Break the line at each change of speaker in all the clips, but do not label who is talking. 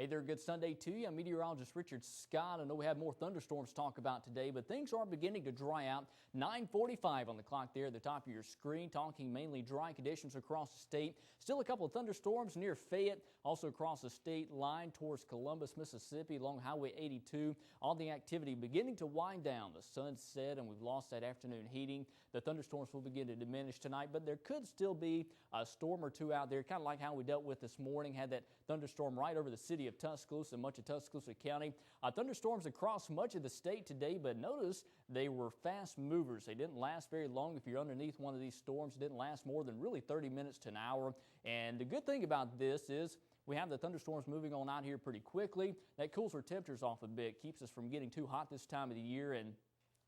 Hey there, good Sunday to you. I'm meteorologist Richard Scott. I know we have more thunderstorms to talk about today, but things are beginning to dry out. 9:45 on the clock there at the top of your screen, talking mainly dry conditions across the state. Still a couple of thunderstorms near Fayette, also across the state line towards Columbus, Mississippi, along Highway 82. All the activity beginning to wind down. The sun set and we've lost that afternoon heating. The thunderstorms will begin to diminish tonight, but there could still be a storm or two out there, kind of like how we dealt with this morning. Had that thunderstorm right over the city of Tuscaloosa and much of Tuscaloosa County. Thunderstorms across much of the state today, but notice they were fast movers. They didn't last very long. If you're underneath one of these storms, it didn't last more than really 30 minutes to an hour. And the good thing about this is we have the thunderstorms moving on out here pretty quickly. That cools our temperatures off a bit, keeps us from getting too hot this time of the year. And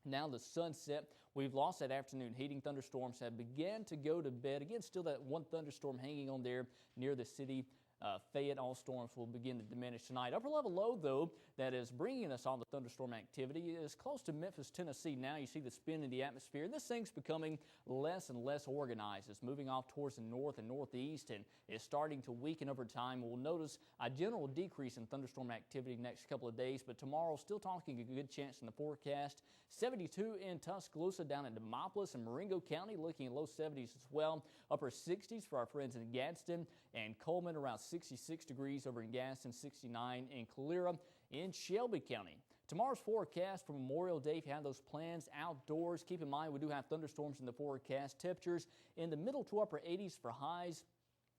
now the sunset, we've lost that afternoon heating. Thunderstorms have begun to go to bed. Again, still that one thunderstorm hanging on there near the city. Fayette. All storms will begin to diminish tonight. Upper level low, though, that is bringing us all the thunderstorm activity is close to Memphis, Tennessee. Now you see the spin in the atmosphere. This thing's becoming less and less organized. It's moving off towards the north and northeast and is starting to weaken over time. We'll notice a general decrease in thunderstorm activity next couple of days, but tomorrow still talking a good chance in the forecast. 72 in Tuscaloosa, down in Demopolis and Marengo County, looking at low 70s as well. Upper 60s for our friends in Gadsden and Coleman, around 66 degrees over in Gadsden, 69 in Calera in Shelby County. Tomorrow's forecast for Memorial Day, if you have those plans outdoors, keep in mind we do have thunderstorms in the forecast. Temperatures in the middle to upper 80s for highs.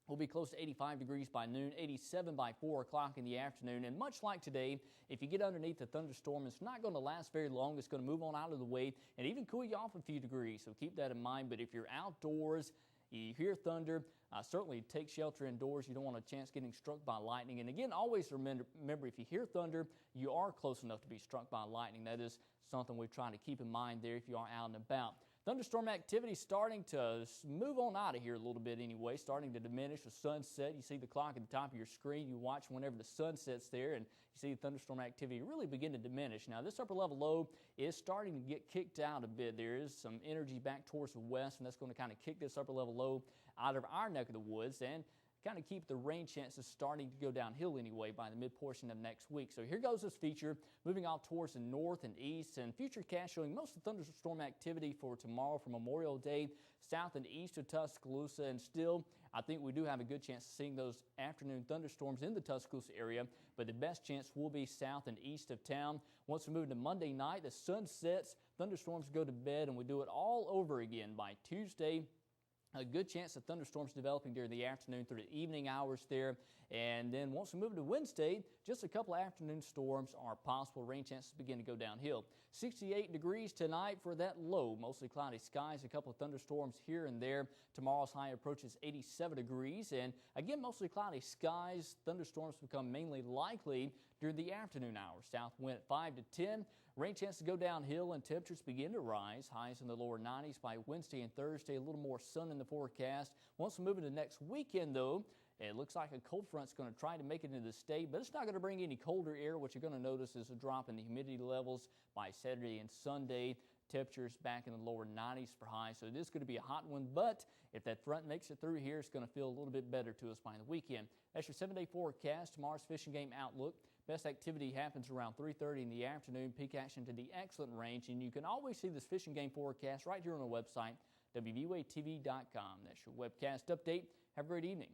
We'll be close to 85 degrees by noon, 87 by 4 o'clock in the afternoon. And much like today, if you get underneath the thunderstorm, it's not going to last very long. It's going to move on out of the way and even cool you off a few degrees. So keep that in mind. But if you're outdoors, you hear thunder, certainly take shelter indoors. You don't want a chance getting struck by lightning. And again, always remember, if you hear thunder, you are close enough to be struck by lightning. That is something we're trying to keep in mind there if you are out and about. Thunderstorm activity starting to move on out of here a little bit anyway, starting to diminish. The sunset, you see the clock at the top of your screen. You watch whenever the sun sets there and you see the thunderstorm activity really begin to diminish. Now this upper level low is starting to get kicked out a bit. There is some energy back towards the west, and that's going to kind of kick this upper level low out of our neck of the woods and kind of keep the rain chances starting to go downhill anyway by the mid portion of next week. So here goes this feature moving off towards the north and east, and futurecast showing most of the thunderstorm activity for tomorrow for Memorial Day south and east of Tuscaloosa. And still, I think we do have a good chance of seeing those afternoon thunderstorms in the Tuscaloosa area, but the best chance will be south and east of town. Once we move to Monday night, the sun sets, thunderstorms go to bed, and we do it all over again by Tuesday. A good chance of thunderstorms developing during the afternoon through the evening hours there. And then once we move to Wednesday, just a couple of afternoon storms are possible. Rain chances begin to go downhill. 68 degrees tonight for that low. Mostly cloudy skies, a couple of thunderstorms here and there. Tomorrow's high approaches 87 degrees. And again, mostly cloudy skies. Thunderstorms become mainly likely during the afternoon hours. South wind at 5 to 10. Rain chances go downhill and temperatures begin to rise. Highs in the lower 90s by Wednesday and Thursday. A little more sun in the forecast. Once we move into next weekend, though, it looks like a cold front's going to try to make it into the state, but it's not going to bring any colder air. What you're going to notice is a drop in the humidity levels by Saturday and Sunday. Temperatures back in the lower 90s for highs, so it is going to be a hot one, but if that front makes it through here, it's going to feel a little bit better to us by the weekend. That's your 7-day forecast. Tomorrow's fishing game outlook. Best activity happens around 3:30 in the afternoon. Peak action to the excellent range, and you can always see this fishing game forecast right here on our website, WVUATV.com. That's your webcast update. Have a great evening.